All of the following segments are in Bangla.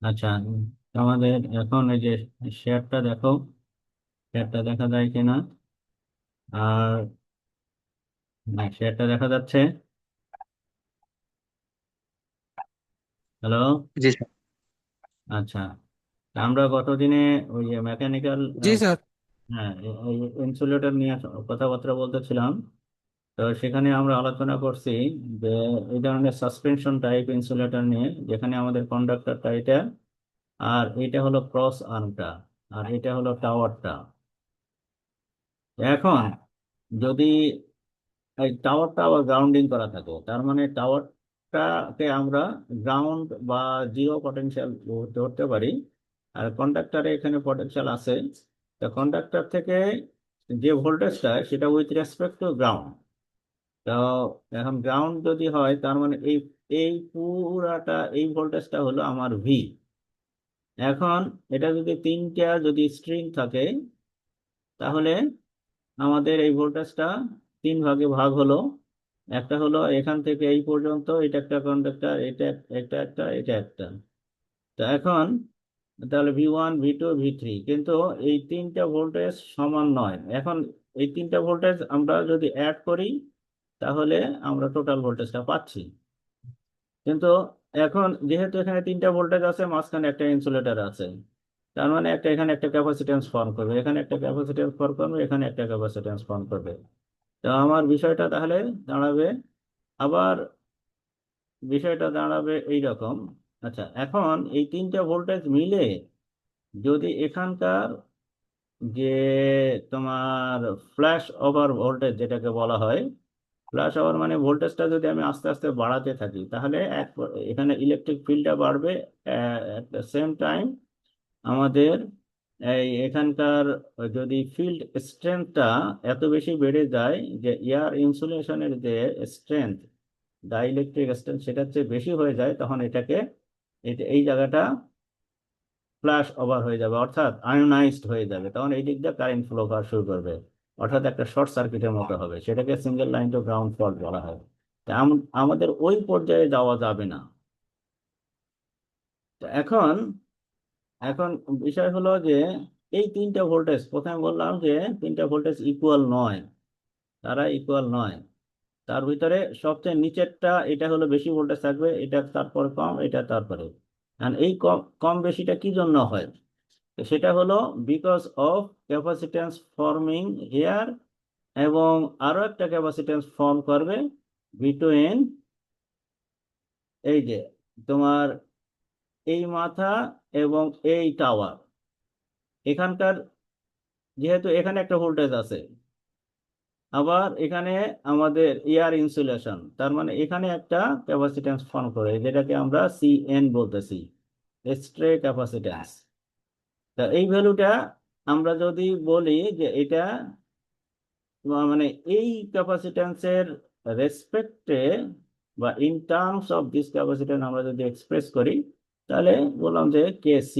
আচ্ছা, আমাদের এখন এই যে শেয়ারটা দেখো, শেয়ারটা দেখা যায় কিনা। আর না, শেয়ারটা দেখা যাচ্ছে। হ্যালো। জি স্যার। আচ্ছা, আমরা গতদিনে ওই যে মেকানিক্যাল, জি স্যার। হ্যাঁ, এই ইনসুলেটর নিয়ে কথাবার্তা বলতেছিলাম। তো সেখানে আমরা আলোচনা করছি যে এই ধরনের সাসপেনশন টাইপ ইনসুলেটর নিয়ে, যেখানে আমাদের কন্ডাক্টরটা এটা, আর এটা হলো ক্রস আর্মটা, আর এটা হলো টাওয়ারটা। এখন যদি এই টাওয়ারটা আবার গ্রাউন্ডিং করা থাকে, তার মানে টাওয়ারটাকে আমরা গ্রাউন্ড বা জিরো পটেনশিয়াল ধরতে পারি। আর কন্ডাক্টরে এখানে পটেনশিয়াল আছে। তো কন্ডাক্টর থেকে যে ভোল্টেজটা, সেটা উইথ রেসপেক্ট টু গ্রাউন্ড। তো এখন গ্রাউন্ড যদি হয়, তার মানে এই এই পুরাটা, এই ভোল্টেজটা হলো আমার ভি। এখন এটা যদি তিনটা যদি স্ট্রিং থাকে, তাহলে আমাদের এই ভোল্টেজটা তিন ভাগে ভাগ হলো। একটা হলো এখান থেকে এই পর্যন্ত, এটা একটা কন্ডাক্টর, এটা একটা, এটা একটা। তো এখন তাহলে V1 V2 V3, কিন্তু এই তিনটা ভোল্টেজ সমান নয়। এখন এই তিনটা ভোল্টেজ আমরা যদি অ্যাড করি, তাহলে আমরা টোটাল ভোল্টেজটা পাচ্ছি। কিন্তু এখন যেহেতু এখানে তিনটা ভোল্টেজ আছে, মাঝখানে একটা ইনসুলেটর আছে, তার মানে একটা এখানে একটা ক্যাপাসিট্যান্স ফর্ম করবে, এখানে একটা ক্যাপাসিট্যান্স ফর্ম করবে, এখানে একটা ক্যাপাসিট্যান্স ফর্ম করবে। তো আমার বিষয়টা তাহলে দাঁড়াবে, আবার বিষয়টা দাঁড়াবে এই রকম। আচ্ছা, এখন এই তিনটা ভোল্টেজ মিলে যদি এখানকার যে তোমার ফ্ল্যাশ ওভার ভোল্টেজ যেটাকে বলা হয়, ফ্ল্যাশ ওভার মানে ভোল্টেজটা যদি আমি আস্তে আস্তে বাড়াতে থাকি, তাহলে এখানে ইলেকট্রিক ফিল্ডটা বাড়বে। অ্যাট দ্য সেম টাইম আমাদের এই এখানকার যদি ফিল্ড স্ট্রেংথটা এত বেশি বেড়ে যায়, যে এয়ার ইনসুলেশনের যে স্ট্রেংথ, ডাইইলেকট্রিক স্ট্রেংথ, সেটার চেয়ে বেশি হয়ে যায়, তখন এটাকে এই জায়গাটা ফ্ল্যাশ ওভার হয়ে যাবে, অর্থাৎ আয়োনাইজড হয়ে যাবে। তখন এই দিক দিয়ে কারেন্ট ফ্লো করা শুরু করবে, অর্থাৎ একটা শর্ট সার্কিটের মতো হবে। সেটাকে single line to ground fault বলা হয়। তা আমাদের ওই পর্যায়ে যাওয়া যাবে না। তো এখন এখন বিষয় হলো যে এই তিনটা ভোল্টেজ, প্রথমে বললাম যে তিনটা ভোল্টেজ ইকুয়াল নয়, তারা ইকুয়াল নয়। তার ভিতরে সবচেয়ে নিচেরটা, এটা হলো বেশি ভোল্টেজ থাকবে, এটা তারপরে কম, এটা তারপরে। আর এই কম কম বেশিটা কি জন্য হয়? তো সেটা হলো because of capacitance forming here, এবং আরো একটা ক্যাপাসিট্যান্স ফর্ম করবে বিটুইন এই যে তোমার এই মাথা এবং এই টাওয়ার। এখানকার, যেহেতু এখানে একটা ভোল্টেজ আছে, আবার এখানে আমাদের এয়ার ইনসুলেশন, তার মানে এখানে একটা ক্যাপাসিট্যান্স ফর্ম করে, যেটাকে আমরা CN বলতেছি, স্ট্রে ক্যাপাসিট্যান্স। তা এই ভ্যালুটা আমরা যদি বলি যে এটা মানে এই ক্যাপাসিট্যান্সের রেসপেক্টে বা in terms of this capacitance আমরা যদি এক্সপ্রেস করি, তাহলে বললাম যে KC,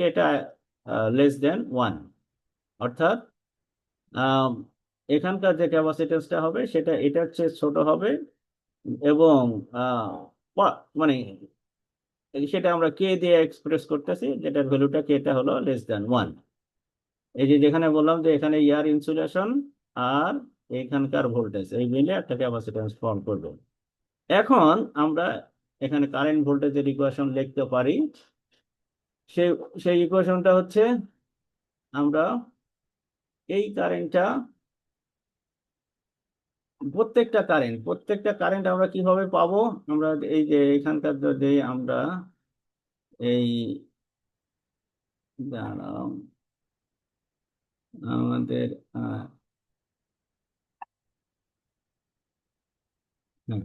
এটা লেস দেন 1, অর্থাৎ আম, এখানকার যে ক্যাপাসিট্যান্সটা হবে সেটা এটার চেয়ে ছোট হবে। এবং আহ, মানে সেটা আমরা কে দিয়ে এক্সপ্রেস করতেছি, যেটার ভ্যালুটা কেটা হলো লেস দেন 1। এই যে যেখানে বললাম যে এখানে এয়ার ইনসুলেশন আর এখানকার ভোল্টেজ এই মিলে একটা ক্যাপাসিট্যান্স ফর্ম করবে। এখন আমরা এখানে কারেন্ট ভোল্টেজের ইকুয়েশন লিখতে পারি। সেই সেই ইকুয়েশনটা হচ্ছে, আমরা এই কারেন্টটা, প্রত্যেকটা কারেন্ট আমরা কিভাবে পাবো? আমরা এই যে এখানকার যদি আমরা এই দাঁড়াও, আমাদের হুম,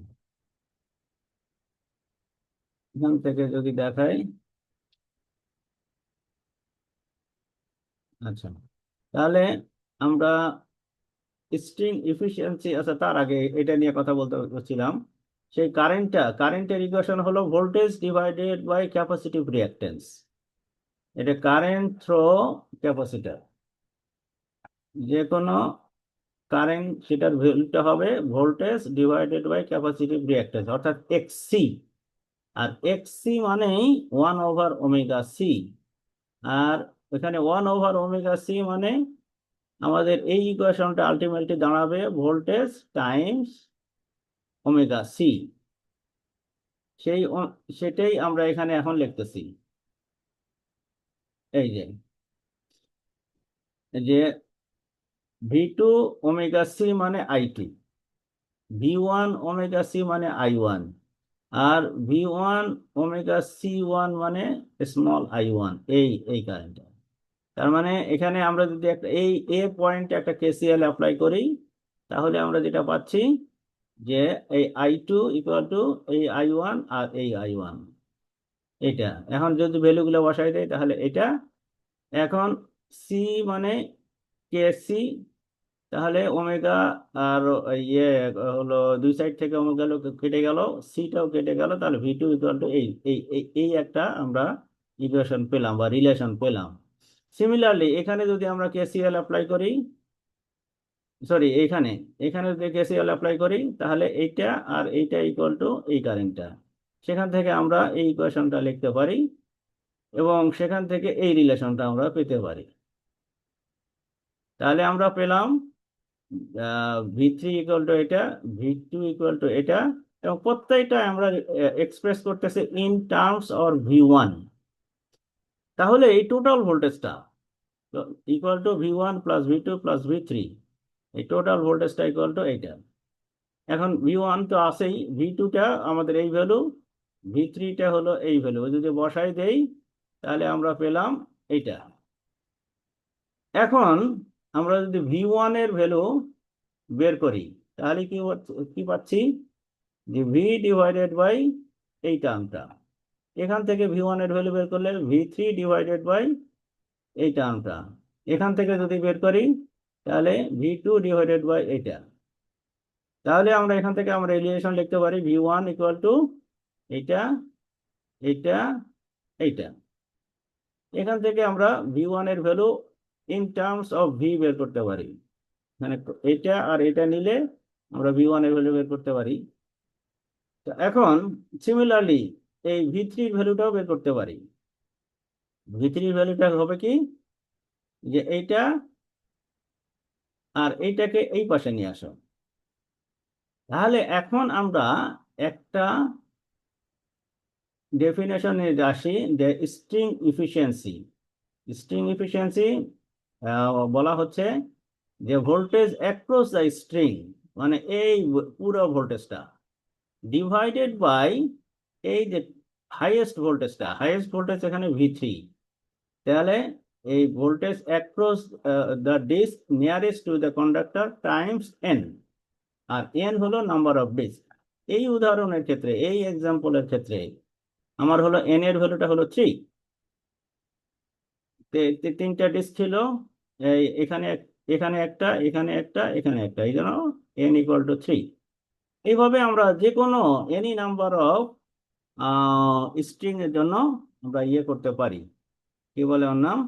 এখান থেকে যদি দেখাই। আচ্ছা, তাহলে আমরা স্ট্রিং ইফিসিয়েন্সি, আচ্ছা তার আগে এটা নিয়ে কথা বলতে হচ্ছিলাম। সেই কারেন্টের ইকুয়েশন হলো voltage divided by capacitive reactance. এটা কারেন্ট থ্রো ক্যাপাসিটর, যে কোনো কারেন্ট, সেটার ভ্যালুটা হবে voltage divided by capacitive reactance, অর্থাৎ XC। আর এক্সসি মানেই 1/ωc। আর এখানে 1/ωc মানে আমাদের এই ইকুয়েশনটা আলটিমেটলি দাঁড়াবে ভোল্টেজ টাইমস ωc। সেই সেটাই আমরা এখানে এখন লিখতেছি। এই যে V2 ωc মানে I2, V1 ωc মানে I1, আর V1 ωc1 মানে স্মল I1, এই কারেন্টটা। তার মানে এখানে আমরা যদি একটা এই এ পয়েন্টে একটা কেসিএল অ্যাপ্লাই করি, তাহলে আমরা যেটা পাচ্ছি যে এই I2 ইকুয়াল টু এই I1 আর এই I1, এটা এখন যদি ভ্যালুগুলো বসাই দেয় তাহলে এটা এখন সি মানে কেসি, তাহলে ওমেগা আর ইয়ে হলো দুই সাইড থেকে ওমেগা কেটে গেল, সিটাও কেটে গেল, তাহলে V2 ইকুয়াল টু এই এই এই এই একটা আমরা ইকুয়েশন পেলাম বা রিলেশন পেলাম। সিমিলারলি এখানে যদি আমরা কেসিএল অ্যাপ্লাই করি, সরি এখানে এখানে যদি কেসিএল অ্যাপ্লাই করি, তাহলে এইটা আর এইটা ইকুয়াল টু এই কারেন্টটা, সেখান থেকে আমরা এই ইকুয়েশনটা লিখতে পারি এবং সেখান থেকে এই রিলেশনটা আমরা পেতে পারি। তাহলে আমরা পেলাম V3 ইকুয়াল টু এটা, V2 ইকুয়াল টু এটা, এবং প্রত্যেকটা আমরা এক্সপ্রেস করতেছে ইন টার্মস অর V1। তাহলে এই টোটাল ভোল্টেজটা equal to V1 plus V2 plus V3, এই টোটাল ভোল্টেজটা ইকুয়াল টু এইটা। এখন V1 তো আছেই, V2টা আমাদের এই ভ্যালু, V3টা হলো এই ভ্যালু, যদি বসাই দেই তাহলে আমরা পেলাম এইটা। এখন আমরা যদি V1 এর ভ্যালু বের করি, তাহলে কি পাচ্ছি যে V ডিভাইডেড বাই এই টার্মটা, এখান থেকে V1 এর ভ্যালু বের করলে V3 ডিভাইডেড বাই এই টার্মটা, এখান থেকে যদি বের করি তাহলে V2 ডিভাইডেড বাই এইটা। তাহলে আমরা এখান থেকে আমরা রিলেশন লিখতে পারি V1 ইকুয়াল টু এইটা, এইটা, এইটা। এখান থেকে আমরা V1 এর value in terms of V বের করতে পারি, মানে এটা আর এটা নিলে আমরা V1 এর ভ্যালু বের করতে পারি। তো এখন সিমিলারলি এই V3 ভ্যালুটাও বের করতে পারি। V3 ভ্যালুটা হবে কি, যে এইটা আর এইটাকে এই পাশে নিয়ে আসো। তাহলে এখন আমরা একটা ডেফিনেশনে আসি, যে স্ট্রিং ইফিসিয়েন্সি। স্ট্রিং ইফিসিয়েন্সি বলা হচ্ছে যে ভোল্টেজ অ্যাক্রস দ্য স্ট্রিং, মানে এই পুরো ভোল্টেজটা ডিভাইডেড বাই এই যে হাইয়েস্ট ভোল্টেজ এখানে V3, তাহলে এই voltage across the disc nearest to the conductor times N, আর এন হলো নাম্বার অফ ডিস্ক। এই উদাহরণের ক্ষেত্রে, এই এক্সাম্পলের ক্ষেত্রে আমার হলো এন এর ভ্যালুটা হলো 3, তিনটা ডিস্ক ছিল, এখানে এখানে একটা, এখানে একটা, এখানে একটা, এই জন্য এন ইকুয়াল টু 3। এইভাবে আমরা যে কোনো এনি নাম্বার অফ স্ট্রিং এর জন্য আমরা ইয়ে করতে পারি, কি বলে ওর নাম,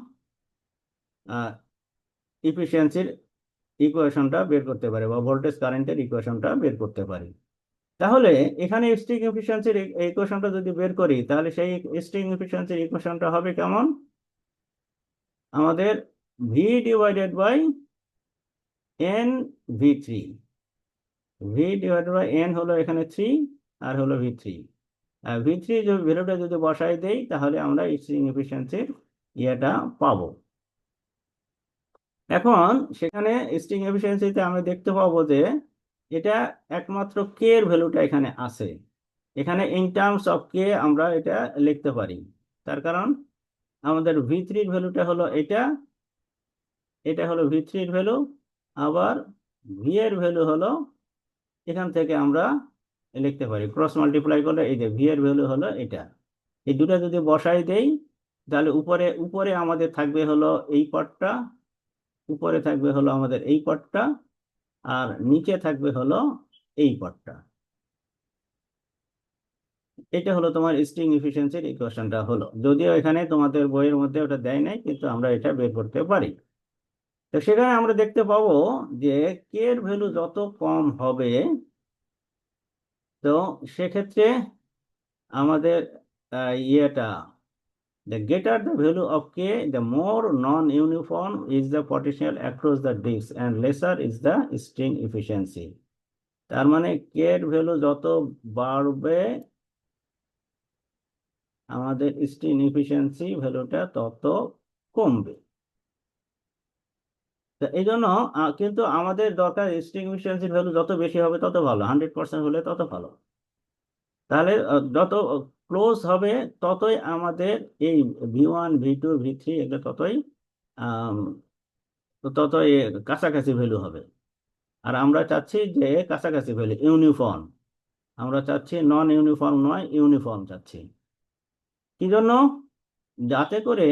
ইফিসিয়েন্সির ইকুয়েশনটা বের করতে পারি বা ভোল্টেজ কারেন্টের ইকুয়েশনটা বের করতে পারি। তাহলে এখানে স্ট্রিং এফিসিয়েন্সির ইকুয়েশনটা যদি বের করি, তাহলে সেই স্ট্রিং এফিসিয়েন্সির ইকুয়েশনটা হবে কেমন, আমাদের V divided by N V3, V divided by N হলো এখানে 3 আর হলো V3, আর V3 ভ্যালুটা যদি বসাই দেই তাহলে আমরা স্ট্রিং এফিসিয়েন্সির ইয়েটা পাবো। এখন সেখানে স্ট্রিং এফিসিয়েন্সিতে আমরা দেখতে পাবো যে এটা একমাত্র কে এর ভ্যালুটা এখানে আছে, এখানে ইন টার্মস অফ কে আমরা এটা লিখতে পারি। তার কারণ আমাদের V3 ভ্যালুটা হলো এটা, এটা হলো V3 ভ্যালু, আবার V এর ভ্যালু হলো এখান থেকে আমরা লিখতে পারি, ক্রস মাল্টিপ্লাই করলে এই যে V এর ভ্যালু হলো এটা। এই দুটো যদি বসাই দেই তাহলে উপরে উপরে আমাদের থাকবে হলো এই পার্টটা, উপরে থাকবে হলো আমাদের এই পার্টটা, আর নিচে থাকবে হলো এই পার্টটা। এটা হলো তোমার স্ট্রিং এফিসিয়েন্সির ইকুয়েশনটা হলো, যদিও এখানে তোমাদের বইয়ের মধ্যে ওটা দেয় নাই, কিন্তু আমরা এটা বের করতে পারি। তো সেখানে আমরা দেখতে পাবো যে কে এর ভ্যালু যত কম হবে, তো সেক্ষেত্রে আমাদের ইয়েটা, the greater the value of k, the more non-uniform is the potential across the disk and lesser is the string efficiency. তার মানে k এর ভ্যালু যত বাড়বে আমাদের স্ট্রিং এফিসিয়েন্সি ভ্যালুটা তত কমবে। তো এই জন্য কিন্তু আমাদের দরকার স্ট্রিং এফিসিয়েন্সির ভ্যালু যত বেশি হবে তত ভালো, 100% হলে তত ভালো। তাহলে যত ক্লোজ হবে ততই আমাদের এই V1 V2 V3 এগুলো ততই আম, ততই কাছাকাছি ভ্যালু হবে। আর আমরা চাচ্ছি যে কাছাকাছি ভ্যালু ইউনিফর্ম, আমরা চাচ্ছি নন ইউনিফর্ম নয়, ইউনিফর্ম চাচ্ছি। কি জন্য? যাতে করে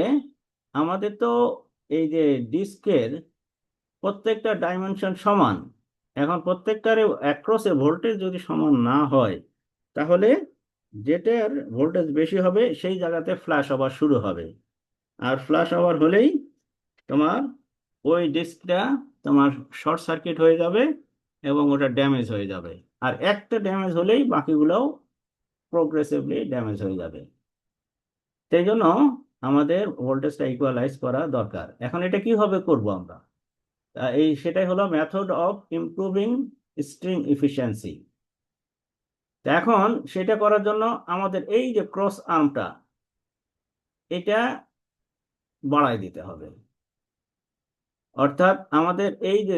আমাদের তো এই যে ডিস্কের প্রত্যেকটা ডাইমেনশন সমান, এখন প্রত্যেকটার অ্যাক্রসে ভোল্টেজ যদি সমান না হয় তাহলে যেটার ভোল্টেজ বেশি হবে সেই জায়গাতে ফ্ল্যাশ ওভার শুরু হবে। আর ফ্ল্যাশ ওভার হলেই তোমার ওই ডিস্কটা তোমার শর্ট সার্কিট হয়ে যাবে এবং ওটা ড্যামেজ হয়ে যাবে। আর একটা ড্যামেজ হলেই বাকিগুলোও প্রোগ্রেসিভলি ড্যামেজ হয়ে যাবে। সেই জন্য আমাদের ভোল্টেজটা ইকুয়ালাইজ করা দরকার। এখন এটা কিভাবে করব আমরা? সেটাই হলো method of improving string efficiency. এখন সেটা করার জন্য আমাদের এই যে ক্রস আর্মটা এটা বাড়াই দিতে হবে। অর্থাৎ আমাদের এই যে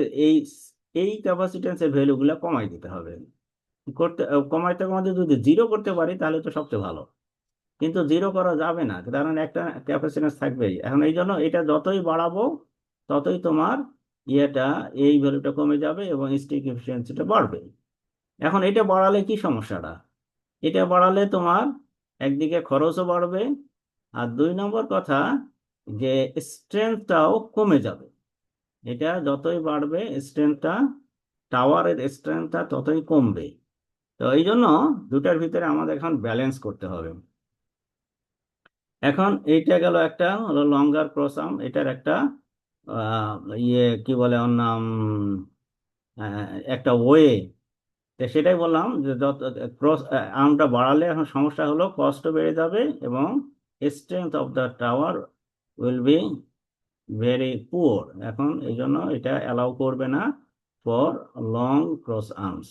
এই ক্যাপাসিটেন্সের ভ্যালুগুলো কমাই দিতে হবে। করতে কমাইতে কমাইতে যদি জিরো করতে পারি তাহলে তো সবচেয়ে ভালো, কিন্তু জিরো করা যাবে না কারণ একটা ক্যাপাসিটেন্স থাকবেই। এখন এই জন্য এটা যতই বাড়াবো ততই তোমার ইয়েটা এই ভ্যালুটা কমে যাবে এবং স্ট্রিং এফিসিয়েন্সিটা বাড়বে। এখন এটা বাড়ালে কি সমস্যাটা? এটা বাড়ালে তোমার একদিকে খরচও বাড়বে, আর 2 নম্বর কথা যে স্ট্রেংথটাও কমে যাবে। এটা যতই বাড়বে স্ট্রেংথটা, টাওয়ারের স্ট্রেংথটা ততই কমবে। তো এই জন্য দুটার ভিতরে আমাদের এখন ব্যালেন্স করতে হবে। এখন এইটা গেল একটা হলো লঙ্গার ক্রস আর্ম, এটার একটা আহ, ইয়ে কি বলে ওর নাম, একটা ওয়ে। তো সেটাই বললাম যে যত ক্রস আর্মটা বাড়ালে এখন সমস্যা হলো কস্টও বেড়ে যাবে এবং strength of the tower will be very poor. এখন এই জন্য এটা অ্যালাউ করবে না ফর লং ক্রস আর্মস।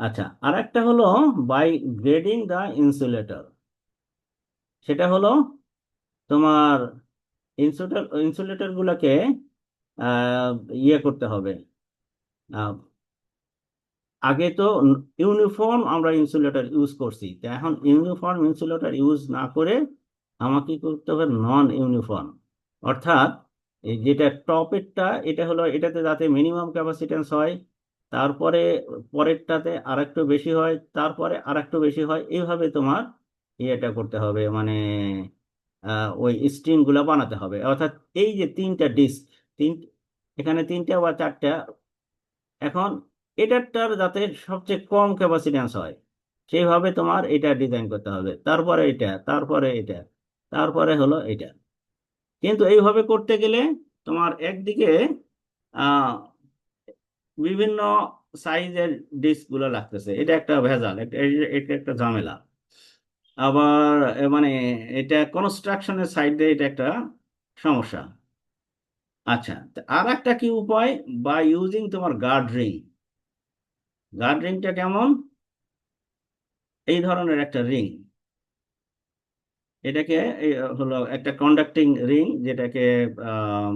আচ্ছা, আর একটা হলো বাই গ্রেডিং দ্য ইনসুলেটর। সেটা হলো তোমার ইনসুলেটর গুলোকে আহ, ইয়ে করতে হবে। আহ, আগে তো ইউনিফর্ম আমরা ইনসুলেটর ইউজ করছি, তো এখন ইউনিফর্ম ইনসুলেটর ইউজ না করে আমাকে কি করতে হবে নন ইউনিফর্ম। অর্থাৎ এই যেটা টপেরটা এটা হলো এটাতে যাতে মিনিমাম ক্যাপাসিটেন্স হয়, তারপরে পরেরটাতে আরেকটু বেশি হয়, তারপরে আরেকটু বেশি হয়, এইভাবে তোমার ইয়েটা করতে হবে, মানে ওই স্ট্রিং গুলা বানাতে হবে। অর্থাৎ এই যে 3টা ডিস্ক, তিন এখানে 3টা বা 4টা, এখন এটারটার যাতে সবচেয়ে কম ক্যাপাসিট্যান্স হয় সেইভাবে তোমার এটা ডিজাইন করতে হবে, তারপরে এটা, তারপরে এটা, তারপরে হলো এটা। কিন্তু এইভাবে করতে গেলে তোমার একদিকে আহ বিভিন্ন সাইজের ডিস্ক গুলো লাগতেছে, এটা একটা ভেজাল, এটা একটা ঝামেলা। আবার মানে এটা কনস্ট্রাকশনের সাইড দিয়ে এটা একটা সমস্যা। আচ্ছা, আর একটা কি উপায়? বা ইউজিং তোমার গার্ড রিং। গার্ড রিংটা কেমন? এই ধরনের একটা রিং, এটাকে এই হলো একটা কন্ডাক্টিং রিং যেটাকে আম,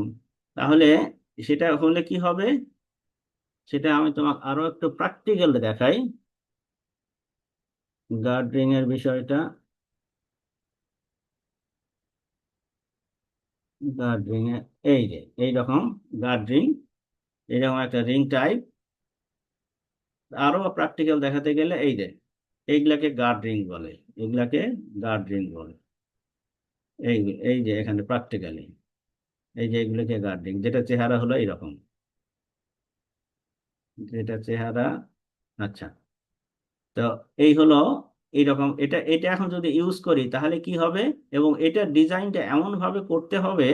তাহলে সেটা হলে কি হবে সেটা আমি তোমাকে আরো একটু প্র্যাকটিক্যাল দেখাই। গার্ড রিং এর বিষয়টা, গার্ড রিং এ এই যে এইরকম গার্ড রিং, এরকম একটা রিং টাইপ। আরো প্র্যাকটিক্যাল দেখাতে গেলে এই যে এইগুলাকে গার্ড রিং বলে, এগুলাকে গার্ড রিং বলে। এই এই যে এখানে প্র্যাকটিক্যালি এই যে এগুলোকে গার্ড রিং, যেটা চেহারা হলো এইরকম, যেটা চেহারা। আচ্ছা, তো এই হলো এইরকম। এটা এটা এখন যদি ইউজ করি তাহলে কি হবে, এবং এটার ডিজাইনটা এমন ভাবে করতে হবে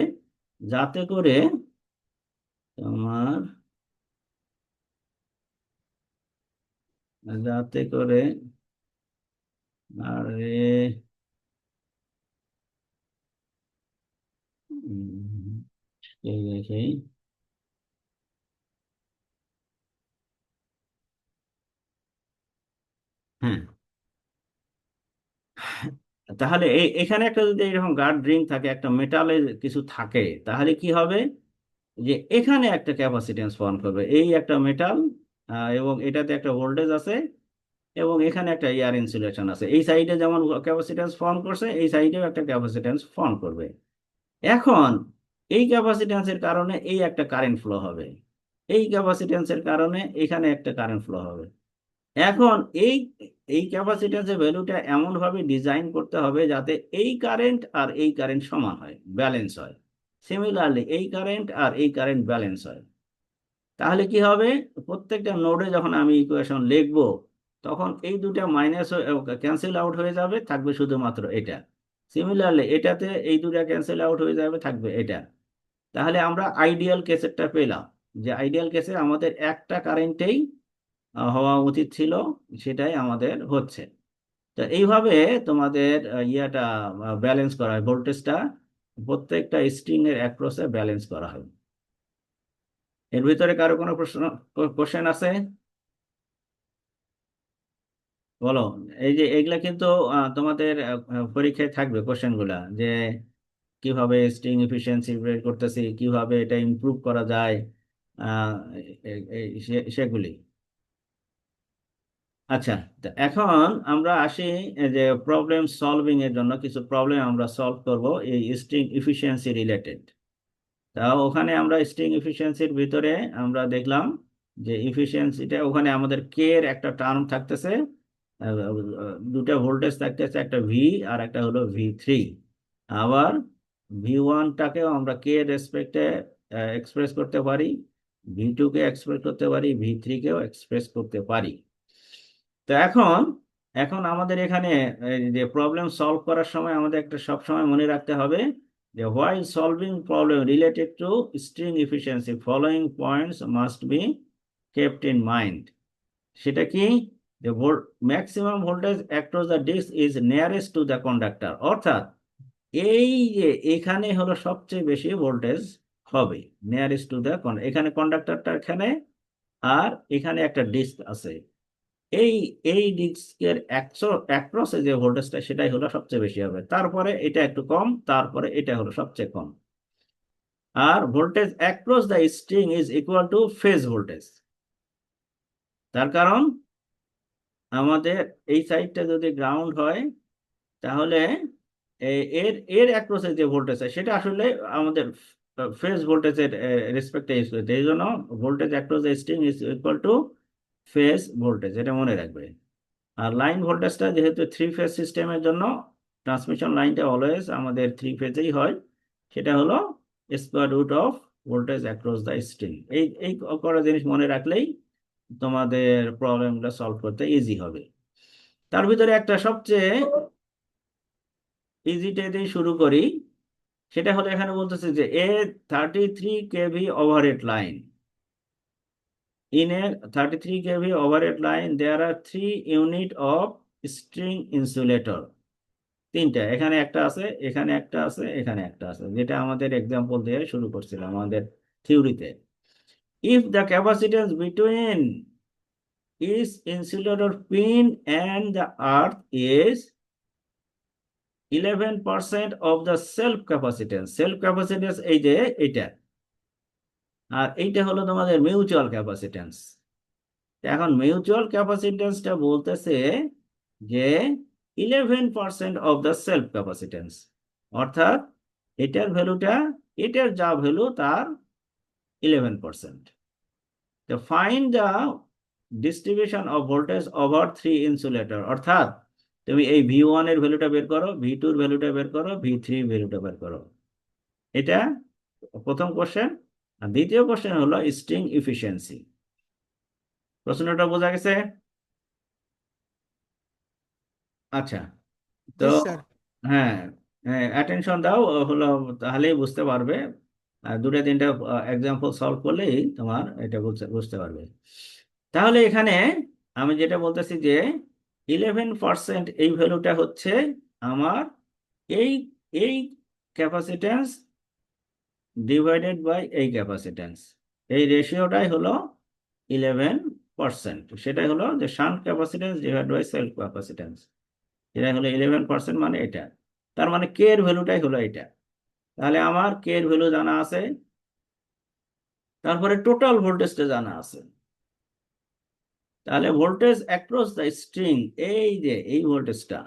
যাতে করে তোমার, যাতে করে আরে উম, সেই হ্যাঁ, তাহলে এখানে একটা যদি এরকম গার্ড রিং থাকে, একটা মেটালের কিছু থাকে, তাহলে কি হবে যে এখানে একটা ক্যাপাসিটেন্স ফর্ম করবে, এই একটা মেটাল, এবং এটাতে একটা ভোল্টেজ আছে, এবং এখানে একটা এয়ার ইনসুলেশন আছে, এই সাইডে যেমন ক্যাপাসিটেন্স ফর্ম করছে এই সাইডেও একটা ক্যাপাসিটেন্স ফর্ম করবে। এখন এই ক্যাপাসিটেন্সের কারণে এই একটা কারেন্ট ফ্লো হবে, এই ক্যাপাসিটেন্সের কারণে এখানে একটা কারেন্ট ফ্লো হবে। এখন এই এই ক্যাপাসিট্যান্সের ভ্যালুটা এমন ভাবে ডিজাইন করতে হবে যাতে এই কারেন্ট আর এই কারেন্ট সমান হয়, ব্যালেন্স হয়। সিমিলারলি এই কারেন্ট আর এই কারেন্ট ব্যালেন্স হয়। তাহলে কি হবে, প্রত্যেকটা নোডে যখন আমি ইকুয়েশন লিখবো, তখন এই দুটা মাইনাস ক্যান্সেল আউট হয়ে যাবে, থাকবে শুধুমাত্র এটা। সিমিলারলি এটাতে এই দুটা ক্যান্সেল আউট হয়ে যাবে, থাকবে এটা। তাহলে আমরা আইডিয়াল কেসেরটা পেলাম, যে আইডিয়াল কেসে আমাদের একটা কারেন্টেই হওয়া উচিত ছিল, সেটাই আমাদের হচ্ছে। তো এইভাবে তোমাদের ইয়েটা ব্যালেন্স করা হয়, ভোল্টেজটা প্রত্যেকটা স্ট্রিং এর অ্যাক্রসে ব্যালেন্স করা হয়। এর ভিতরে কারো কোনো প্রশ্ন, কোশ্চেন আছে? বলো। এই যে এগুলা কিন্তু তোমাদের পরীক্ষায় থাকবে কোশ্চেন গুলা, যে কিভাবে স্ট্রিং এফিসিয়েন্সি বের করতেছি, কিভাবে এটা ইমপ্রুভ করা যায়, আহ, সেগুলি। আচ্ছা, তো এখন আমরা আসি এই যে প্রবলেম সলভিং এর জন্য কিছু প্রবলেম আমরা সলভ করব এই স্ট্রিং ইফিসিয়েন্সি রিলেটেড। তা ওখানে আমরা স্ট্রিং ইফিসিয়েন্সির ভিতরে আমরা দেখলাম যে ইফিসিয়েন্সিটা ওখানে আমাদের কে এর একটা টার্ম থাকতেছে, দুটা ভোল্টেজ থাকতেছে, একটা ভি আর একটা হলো V3। আবার V1টাকেও আমরা কে এর রেসপেক্টে এক্সপ্রেস করতে পারি, V2 কে এক্সপ্রেস করতে পারি, V3 কেও এক্সপ্রেস করতে পারি। তো এখন এখন আমাদের এখানে এই যে প্রবলেম সলভ করার সময় আমাদের একটা সব সময় মনে রাখতে হবে যে while solving problem related to string efficiency following points must be kept in mind। সেটা কি, যে maximum voltage across the disk is nearest to the conductor, অর্থাৎ এই যে এখানে হলো সবচেয়ে বেশি ভোল্টেজ হবে, নিয়ারেস্ট টু দ্য, এখানে কন্ডাক্টরটা এখানে, আর এখানে একটা ডিস্ক আছে, এই এই ডিস্কের অ্যাক্রসে যে ভোল্টেজটা সেটাই হলো সবচেয়ে বেশি হবে, তারপরে এটা একটু কম, তারপরে এটা হলো সবচেয়ে কম। আর voltage across the string is equal to phase voltage. তার কারণ আমাদের এই সাইডটা যদি গ্রাউন্ড হয়, তাহলে এর এর অ্যাক্রসে যে ভোল্টেজ হয় সেটা আসলে আমাদের ফেজ ভোল্টেজের রেসপেক্টে ইউজ করতে, এই জন্য voltage across the string is equal to phase voltage, এটা মনে রাখবে। আর লাইন ভোল্টেজটা যেহেতু থ্রি ফেজ সিস্টেমের জন্য, ট্রান্সমিশন লাইনটা অলওয়েজ আমাদের থ্রি ফেজেই হয়, সেটা হলো square root of voltage across the string. এই এই কটা জিনিস মনে রাখলেই তোমাদের প্রবলেমগুলো সলভ করতে ইজি হবে। তার ভিতরে একটা সবচেয়ে ইজিটা দিয়ে শুরু করি, সেটা হলো এখানে বলতেছে যে 33 kV overhead line, in a 33 kV overhead line there are 3 unit of string insulator। তিনটা, এখানে একটা আছে, এখানে একটা আছে, এখানে একটা আছে, যেটা আমাদের এক্সাম্পল দিয়ে শুরু করছিলাম আমাদের থিওরিতে। If the capacitance between is insulator pin and the earth is 11% of the self capacitance, self capacitance এই যে এটা, আর এইটা হলো তোমাদের মিউচুয়াল ক্যাপাসিটেন্স। এখন মিউচুয়াল ক্যাপাসিটেন্সটা বলতেছে যে 11% অফ দ্য সেলফ ক্যাপাসিটেন্স, অর্থাৎ এটার ভ্যালুটা, এটার যা ভ্যালু তার 11%। তো find the distribution of voltage over three insulator, অর্থাৎ তুমি এই V1 এর ভ্যালুটা বের করো, V2 এর ভ্যালুটা বের করো, V3 এর ভ্যালুটা বের করো। এটা প্রথম কোশ্চেন। আর দ্বিতীয় কোশ্চেন হলো স্ট্রিং ইফিসিয়েন্সি। প্রশ্নটা বোঝা গেছে? আচ্ছা, তো জি স্যার। হ্যাঁ, হ্যাঁ অ্যাটেনশন দাও, হলো তাহলেই বুঝতে পারবে। আর দুটো তিনটা এক্সাম্পল সলভ করলেই তোমার এটা বুঝতে বুঝতে পারবে। তাহলে এখানে আমি যেটা বলতেছি যে 11% এই ভ্যালুটা হচ্ছে আমার এই এই ক্যাপাসিট্যান্স ডিভাইডেড বাই এই ক্যাপাসিট্যান্স, এই রেশিওটাই হলো 11%। সেটাই হলো যে shunt capacitance divide by self capacitance, এটাই হলো 11% মানে এটা। তার মানে কে এর ভ্যালুটাই হলো এটা। তাহলে আমার কে এর ভ্যালু জানা আছে, তারপরে টোটাল ভোল্টেজটা জানা আছে। তাহলে ভোল্টেজ অ্যাক্রস দ্য স্ট্রিং, এই যে এই ভোল্টেজটা,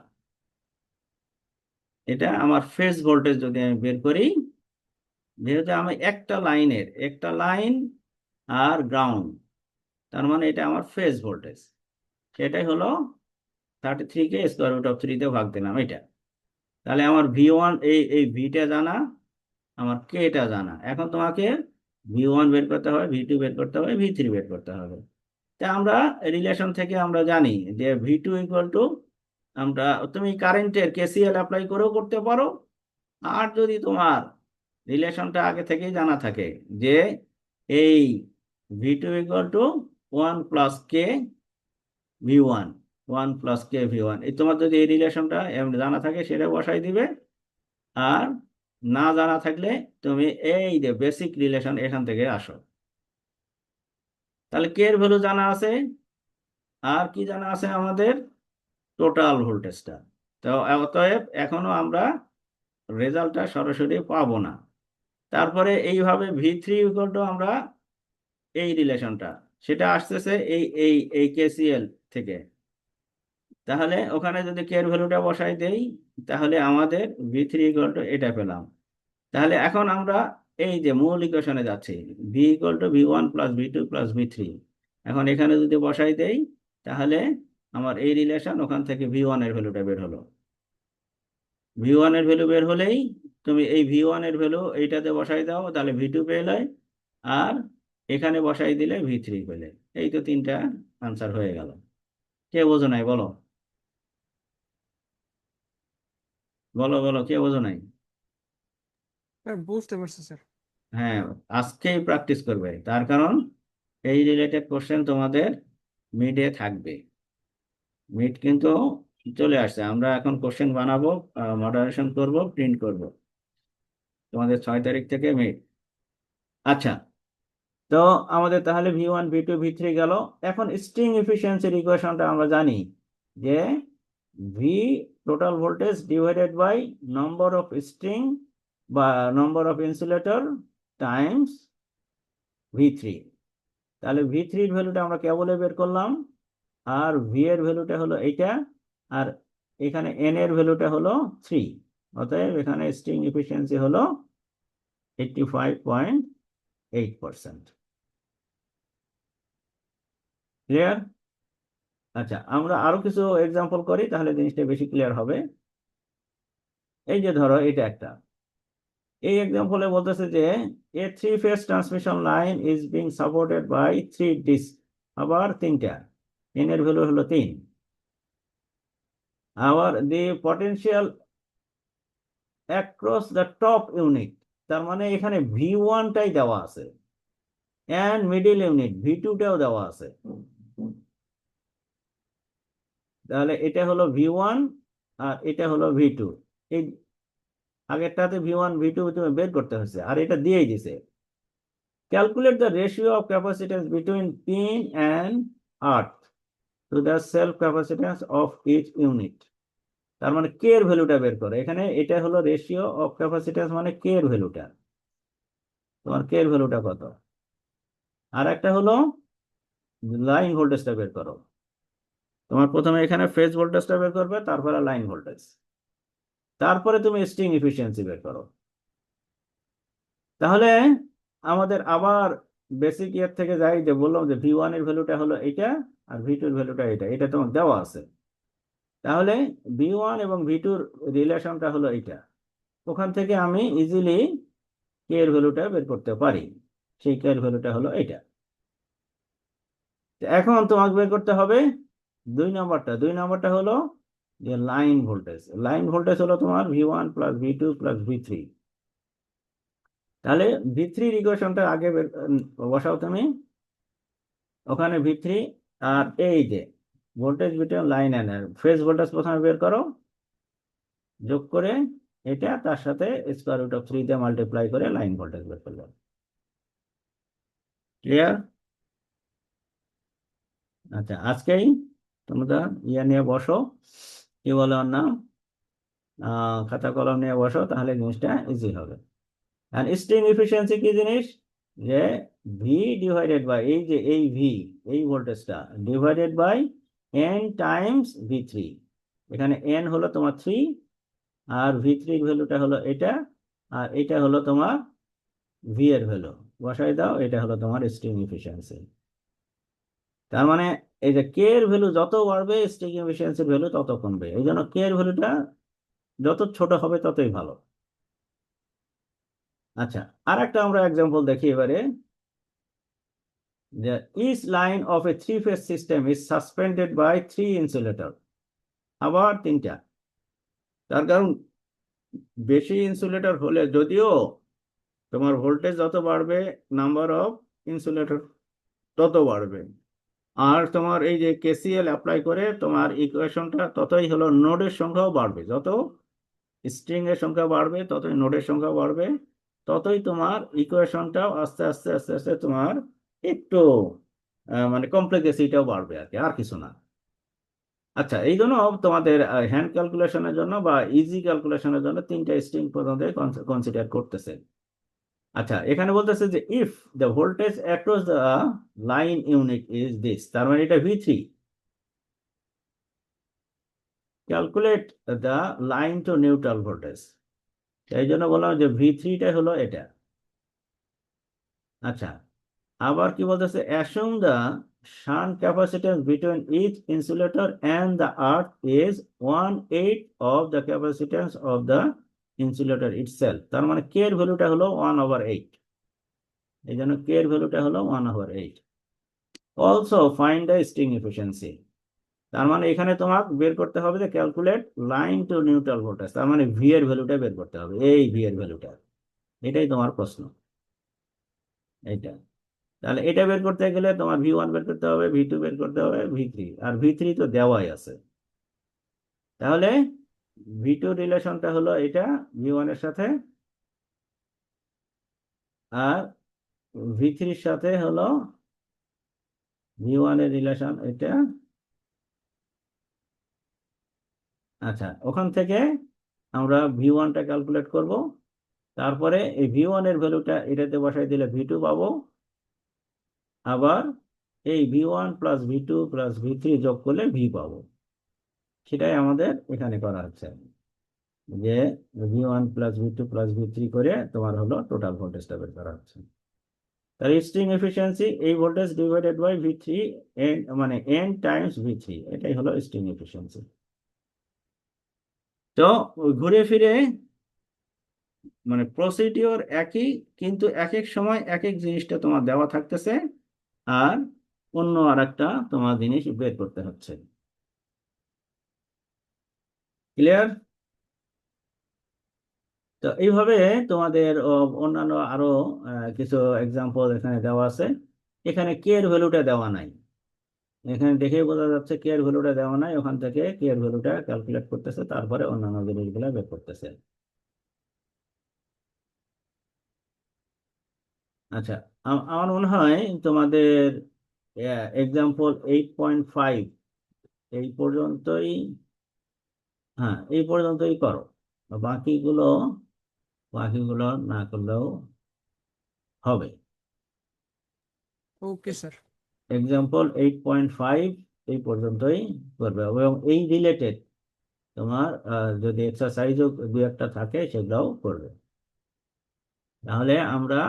এটা আমার ফেজ ভোল্টেজ যদি আমি বের করি, যেহেতু আমি একটা লাইন আর গ্রাউন্ড, তার মানে এটা আমার ফেজ ভোল্টেজ, সেটাই হলো 33 কে √3 তে ভাগ দিলাম এটা। তাহলে আমার V1 এই ভিটা জানা, আমার কেটা জানা। এখন তোমাকে V1 বের করতে হবে, V2 বের করতে হবে, V3 বের করতে হবে। তা আমরা রিলেশন থেকে আমরা জানি যে V2 ইকুয়াল টু, আমরা তুমি কারেন্টের KCL অ্যাপ্লাই করেও করতে পারো। আর যদি তোমার রিলেশনটা আগে থেকেই জানা থাকে যে এই V2 equal to 1 + K V1, 1 + K V1, এই তোমার যদি এই রিলেশনটা জানা থাকে সেটা বসাই দিবে। আর না জানা থাকলে তুমি এই যে বেসিক রিলেশন এখান থেকে আসো। তাহলে কে এর ভ্যালু জানা আছে, আর কি জানা আছে আমাদের, টোটাল ভোল্টেজটা। তো অতএব এখনো আমরা রেজাল্টটা সরাসরি পাবো না। তারপরে এইভাবে V3 ইকুয়াল টু, আমরা এই রিলেশনটা সেটা আসতেছে এই এই এই KCL থেকে। তাহলে ওখানে যদি কে এর ভ্যালুটা বসাই দেই, তাহলে আমাদের V3 ইকুয়াল টু এটা পেলাম। তাহলে এখন আমরা এই যে মূল ইকুয়েশনে যাচ্ছি, V equal to V1 + V2 + V3। এখন এখানে যদি বসাই দেই, তাহলে আমার এই রিলেশন, ওখান থেকে V1 এর ভ্যালুটা বের হলো। V1 এর ভ্যালু বের হলেই তুমি এই V1 এর ভ্যালু এইটাতে বসাই দাও, তাহলে V2 পেলে, আর এখানে বসাই দিলে V3 পেলে। এই তো তিনটা আনসার হয়ে গেল। কে বোঝো নাই বলো, বলো বলো, কে বোঝো নাই? স্যার বুঝতে পারছি স্যার। হ্যাঁ, আজকেই প্র্যাকটিস করবে, তার কারণ এই রিলেটেড কোশ্চেন তোমাদের মিডে থাকবে। মিড কিন্তু চলে আসছে, আমরা এখন কোশ্চেন বানাবো, মডারেশন করব, প্রিন্ট করব, তোমাদের 6 তারিখ থেকে মিড। আচ্ছা, তো আমাদের তাহলে V1 V2 V3 গেল। এখন স্ট্রিং এফিসিয়েন্সির ইকুয়েশনটা আমরা জানি যে V total voltage divided by number of string বা number of insulator Times V3। তাহলে V3 এর ভ্যালুটা আমরা কেবলে বের করলাম, আর V এর ভ্যালুটা হলো এইটা, আর এখানে N এর ভ্যালুটা হলো 3। অতএব এখানে স্ট্রিং এফিসিয়েন্সি হলো 85.8%। ক্লিয়ার? আচ্ছা, আমরা আরো কিছু এক্সাম্পল করি, তাহলে জিনিসটা বেশি ক্লিয়ার হবে। এই যে ধরো এটা একটা, এই এক্সাম্পলে বলতেছে যে a 3 phase transmission line is being supported by 3 disk, আবার তিনটা, N এর ভ্যালু হলো 3। আবার the potential across the top unit, তার মানে এখানে V1টাই দেওয়া আছে, এন্ড মিডল ইউনিট V2টাও দেওয়া আছে। তাহলে এটা হলো V1 আর এটা হলো V2। এই আগেরটাতে V1 V2 তুমি বের করতে হচ্ছে, আর এটা দিয়েই দিছে। Calculate the ratio of capacitance between pin and earth to the self capacitance of each unit. তার মানে কে এর ভ্যালুটা বের করো। এখানে এটা হলো রেশিও অফ ক্যাপাসিট্যান্স, মানে কে এর ভ্যালুটা, তোমার কে এর ভ্যালুটা কত। আর একটা হলো লাইন ভোল্টেজটা বের করো। তোমার প্রথমে এখানে ফেজ ভোল্টেজটা বের করবে, তারপরে লাইন ভোল্টেজ, তারপরে তুমি স্ট্রিং এফিসিয়েন্সি বের করো। তাহলে আমাদের আবার বেসিক ইয়ার থেকে যাই, যে বললাম যে V1 এর ভ্যালুটা হলো এইটা, আর V2 এর ভ্যালুটা এটা, এটা তোমার দেওয়া আছে। তাহলে V1 এবং V2 রিলেশনটা হলো এইটা, ওখান থেকে আমি ইজিলি কে এর ভ্যালুটা বের করতে পারি। সেই কে এর ভ্যালুটা হলো এইটা। তো এখন তোমাকে বের করতে হবে 2 নম্বরটা হলো যে লাইন ভোল্টেজ। লাইন ভোল্টেজ হলো তোমার V1 + V2 + V3। তাহলে V3 ইকুয়েশনটা আগে বসাও তুমি। ওখানে V3, আর এই যে voltage between line and phase voltage প্রথমে বের করো, যোগ করে এটা তার সাথে স্কোয়ার রুট অফ 3 দিয়ে মাল্টিপ্লাই করে লাইন ভোল্টেজ বের করলাম। ক্লিয়ার? আচ্ছা, আজকেই তোমরা ইয়ে নিয়ে বসো, কি বলে ওর নাম, খাতা কলম নিয়ে বসো, তাহলে জিনিসটা ইজি হবে। আর স্ট্রিং এফিসিয়েন্সি কি জিনিস, যে ভি ডিভাইডেড বাই এই যে এই ভি, এই ভোল্টেজটা divided by N times V3। এখানে এন হলো তোমার 3, আর V3 ভ্যালুটা হলো এটা, আর এটা হলো তোমার ভি এর ভ্যালু, বসাই দাও, এটা হলো তোমার স্ট্রিং এফিসিয়েন্সি। তার মানে এই যে কে এর ভ্যালু যত বাড়বে স্ট্রিং এফিসিয়েন্সির ভ্যালু তত কমবে, এই জন্য কে এর ভ্যালুটা যত ছোট হবে ততই ভালো। আচ্ছা, আর একটা আমরা এক্সাম্পল দেখি এবারে, যে each line of a 3 phase system is suspended by 3 insulator. আবার 3টা, তার কারণ বেশি ইনসুলেটর হলে যদিও তোমার ভোল্টেজ যত বাড়বে নাম্বার অফ ইনসুলেটর তত বাড়বে, আর তোমার এই যে কেসিএল অ্যাপ্লাই করে তোমার ইকুয়েশনটা ততই হলো নোডের সংখ্যাও বাড়বে, যত স্ট্রিং এর সংখ্যা বাড়বে ততই নোডের সংখ্যা বাড়বে, ততই তোমার ইকুয়েশনটাও আস্তে আস্তে আস্তে আস্তে তোমার একটু মানে কমপ্লেক্সিটিটাও বাড়বে আর কি, আর কিছু না। আচ্ছা, এই জন্য তোমাদের হ্যান্ড ক্যালকুলেশনের জন্য বা ইজি ক্যালকুলেশনের জন্য 3টা স্ট্রিং পর্যন্ত কনসিডার করতেছে। আচ্ছা, এখানে বলতেছে যে if the voltage across the line unit is this, তার মানে এটা V3, calculate the line to neutral voltage. এই জন্য বললাম যে V3টা হলো এটা। আচ্ছা, আবার কি বলতেছে, অ্যাসুম the shunt capacitance between each insulator and the earth is 1/8 of the capacitance of the insulator itself। তার মানে কে এর ভ্যালুটা হলো 1/8, এই জন্য কে এর ভ্যালুটা হলো 1/8। Also find the string efficiency, তার মানে এখানে তোমাকে বের করতে হবে যে calculate line to neutral voltage, তার মানে ভি এর ভ্যালুটা বের করতে হবে, এই ভি এর ভ্যালুটা, এটাই তোমার প্রশ্ন এইটা। তাহলে এটা বের করতে গেলে তোমার V1 বের করতে হবে, V2 বের করতে হবে, V3, আর V3 তো দেওয়াই আছে। তাহলে V2 রিলেশনটা হলো এটা V1 এর সাথে, আর V3 এর সাথে হলো V1 এর রিলেশন এটা। আচ্ছা, ওখান থেকে আমরা V1টা ক্যালকুলেট করব, তারপরে এই V1 এর ভ্যালুটা এটাতে বসাই দিলে V2 পাবো, আবার এই V1 plus V2 plus V3 যোগ করলে V পাবো। সেটাই আমাদের এখানে করা হচ্ছে, যে V1 plus V2 plus V3 করে তোমার হলো টোটাল ভোল্টেজটা বের করা হচ্ছে। তাহলে স্ট্রিং এফিসিয়েন্সি এই voltage divided by V3, N মানে এন টাইমস V3, এটাই হলো স্ট্রিং এফিসিয়েন্সি। তো ঘুরে ফিরে মানে প্রসিডিওর একই, কিন্তু এক এক সময় এক এক জিনিসটা তোমার দেওয়া থাকতেছে, আর অন্য আর একটা তোমার জিনিস বের করতে হচ্ছে। ক্লিয়ার? তো এইভাবে তোমাদের অন্যান্য আরো কিছু এক্সাম্পল এখানে দেওয়া আছে। এখানে কে এর ভ্যালুটা দেওয়া নাই, এখানে দেখেই বোঝা যাচ্ছে কে এর ভ্যালুটা দেওয়া নাই, ওখান থেকে কে এর ভ্যালুটা ক্যালকুলেট করতেছে, তারপরে অন্যান্য জিনিসগুলো বের করতেছে। আচ্ছা, আমার মনে হয় তোমাদের এক্সাম্পল 8.5 এই পর্যন্তই, হ্যাঁ এই পর্যন্তই করো, বাকিগুলো বাকিগুলো না করলেও হবে। Okay sir. এক্সাম্পল 8.5 এই পর্যন্তই করবে, এবং এই রিলেটেড তোমার যদি এক্সারসাইজও দু একটা থাকে সেগুলোও করবে। তাহলে আমরা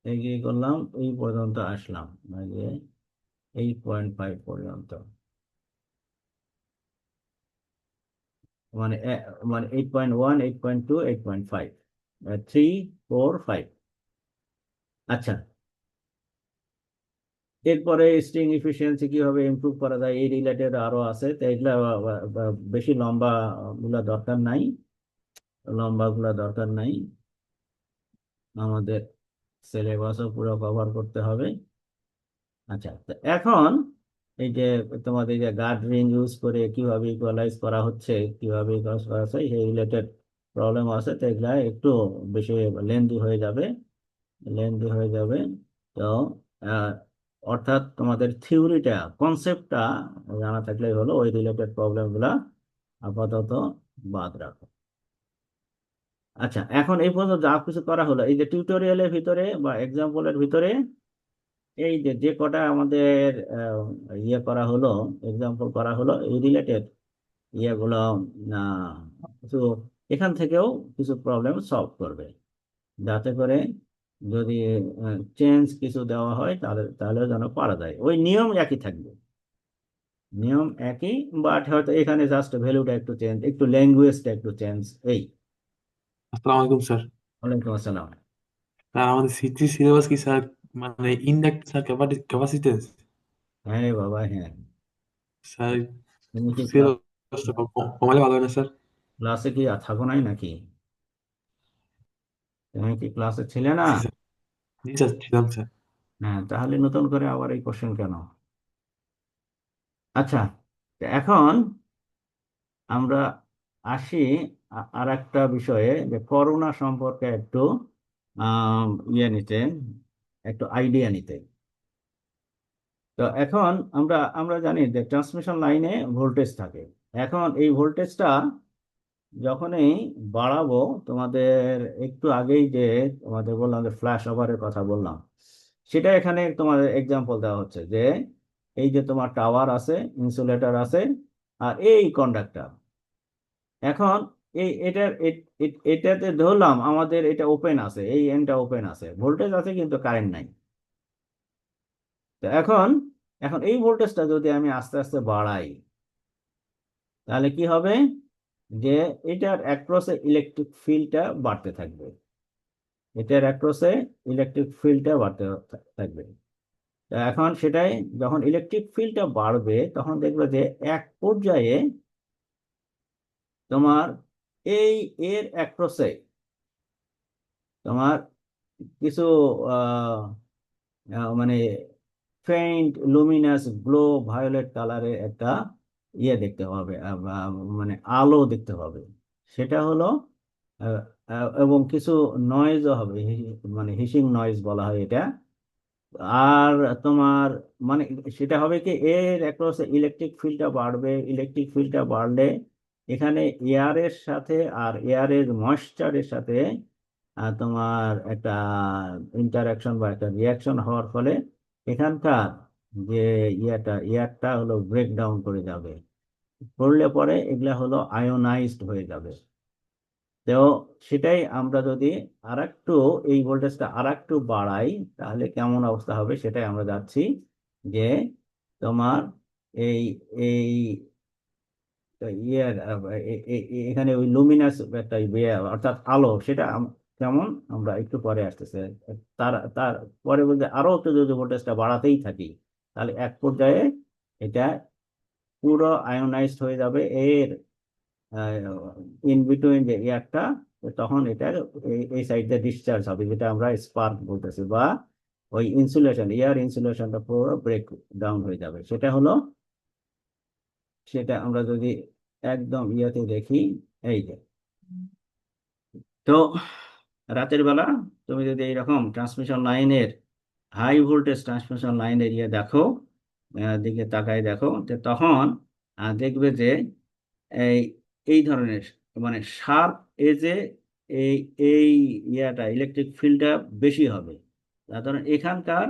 এগিয়ে করলাম, এই পর্যন্ত আসলাম, মানে 8.5 পর্যন্ত, মানে মানে 8.1, 8.2, 8.5, 3, 4, 5। আচ্ছা, এরপরে স্ট্রিং এফিসিয়েন্সি কিভাবে ইমপ্রুভ করা যায় এই রিলেটেড আরো আছে, তো এগুলা বেশি লম্বা গুলা দরকার নাই, লম্বা গুলা দরকার নাই, আমাদের সিলেবাসও পুরো কভার করতে হবে। আচ্ছা, তো এখন এই যে তোমাদের এই যে গার্ড রিং ইউজ করে কিভাবে ইকুয়ালাইজ করা হচ্ছে, কিভাবে ইকুয়ালাইজ করা হচ্ছে সেই রিলেটেড প্রবলেম আছে, তো এগুলা একটু বেশি লেন্দি হয়ে যাবে, লেন্দি হয়ে যাবে। তো আহ, অর্থাৎ তোমাদের থিওরিটা, কনসেপ্টটা জানা থাকলেই হলো, ওই রিলেটেড প্রবলেমগুলা আপাতত বাদ রাখো। আচ্ছা, এখন এই পর্যন্ত যা কিছু করা হলো এই যে টিউটোরিয়ালের ভিতরে বা এক্সাম্পলের ভিতরে, এই যে যে কটা আমাদের ইয়ে করা হলো, এক্সাম্পল করা হলো, এই রিলেটেড ইয়েগুলো কিছু এখান থেকেও কিছু প্রবলেম সলভ করবে, যাতে করে যদি চেঞ্জ কিছু দেওয়া হয় তাহলে তাহলে যেন পারা যায়। ওই নিয়ম একই থাকবে, নিয়ম একই, বাট হয়তো এখানে জাস্ট ভ্যালুটা একটু চেঞ্জ, একটু ল্যাঙ্গুয়েজটা একটু চেঞ্জ। এই আসসালামু আলাইকুম স্যার। ওয়ালাইকুম আসসালাম। স্যার আমাদের সিটি সিলেবাস কি স্যার, মানে ইনডেক্ট স্যার ক্যাপাসিটেন্স হ্যাঁ রে বাবা, হ্যাঁ। স্যার, তুমি কি সিলেবাসটা কমালে ভালো হয় না স্যার? ক্লাসে কি থাকো নাই নাকি? তুমি কি ক্লাসে ছিলে না? জি স্যার, জি স্যার ছিলাম স্যার। হ্যাঁ, তাহলে নতুন করে আবার এই কোশ্চেন কেন? আচ্ছা, তো এখন আমরা আসি আর একটা বিষয়ে, যে করোনা সম্পর্কে একটু ইয়ে নিতে, একটু আইডিয়া নিতে। তো এখন আমরা আমরা জানি যে ট্রান্সমিশন লাইনে ভোল্টেজ থাকে। এখন এই ভোল্টেজটা যখনই বাড়াবো, তোমাদের একটু আগেই যে তোমাদের বললাম যে ফ্ল্যাশ ওভারের কথা বললাম, সেটা এখানে তোমাদের এক্সাম্পল দেওয়া হচ্ছে যে এই যে তোমার টাওয়ার আছে, ইনসুলেটর আছে, আর এই কন্ডাক্টর। এখন এটাতে ধরলাম আমাদের এটা ওপেন আছে, এই এন্ডটা ওপেন আছে, ভোল্টেজ আছে কিন্তু কারেন্ট নাই। তো এখন এখন এই ভোল্টেজটা যদি আমি আস্তে আস্তে বাড়াই, তাহলে কি হবে, যে এটার অ্যাক্রসে ইলেকট্রিক ফিল্ডটা বাড়তে থাকবে, এটার অ্যাক্রসে ইলেকট্রিক ফিল্ডটা বাড়তে থাকবে। তো এখন সেটাই, যখন ইলেকট্রিক ফিল্ডটা বাড়বে তখন দেখবে যে এক পর্যায়ে তোমার এই এর অ্যাক্রসে তোমার কিছু আহ, মানে ফেইন্ট লুমিনাস গ্লো ভায়োলেট কালারের একটা ইয়ে দেখতে হবে, মানে আলো দেখতে হবে। সেটা হলো আহ, এবং কিছু নয়েজও হবে, মানে হিসিং নয়েজ বলা হয় এটা। আর তোমার মানে সেটা হবে কি, এর অ্যাক্রস ইলেকট্রিক ফিল্ডটা বাড়বে, ইলেকট্রিক ফিল্ডটা বাড়লে এখানে এয়ারের সাথে আর এয়ারের ময়েশ্চারের সাথে তোমার একটা ইন্টারাকশন বা একটা রিয়াকশন হওয়ার ফলে এখানকার যে এয়ারটা হলো ব্রেক ডাউন করে যাবে, করলে পরে এগুলা হলো আয়োনাইজড হয়ে যাবে। তো সেটাই আমরা যদি আরেকটু এই ভোল্টেজটা আরেকটু বাড়াই, তাহলে কেমন অবস্থা হবে সেটাই আমরা যাচ্ছি, যে তোমার এই এই ইয়ের এখানে ওই লুমিনাস একটা ইয়ে অর্থাৎ আলো, সেটা কেমন আমরা একটু পরে আসতেছে। তার তার পরে বলতে আরো একটু যদি ভোল্টেজটা বাড়াতেই থাকি, তাহলে এক পর্যায়ে এটা পুরো আয়োনাইজড হয়ে যাবে, এর ইন বিটুইন যে এয়ারটা, তখন এটা এই সাইড দিয়ে ডিসচার্জ হবে, যেটা আমরা স্পার্ক বলতেছি, বা ওই ইনসুলেশন, এয়ার ইনসুলেশনটা পুরো ব্রেক ডাউন হয়ে যাবে। সেটা হলো, সেটা আমরা যদি একদম ইয়েতে দেখি, এই যে, তো রাতের বেলা তুমি যদি এইরকম ট্রান্সমিশন লাইনের, হাই ভোল্টেজ ট্রান্সমিশন লাইনের ইয়ে দেখো, দিকে তাকায় দেখো, তো তখন দেখবে যে এই এই ধরনের মানে শার্প এজে এই এই ইলেকট্রিক ফিল্ডটা বেশি হবে। যার কারণে এখানকার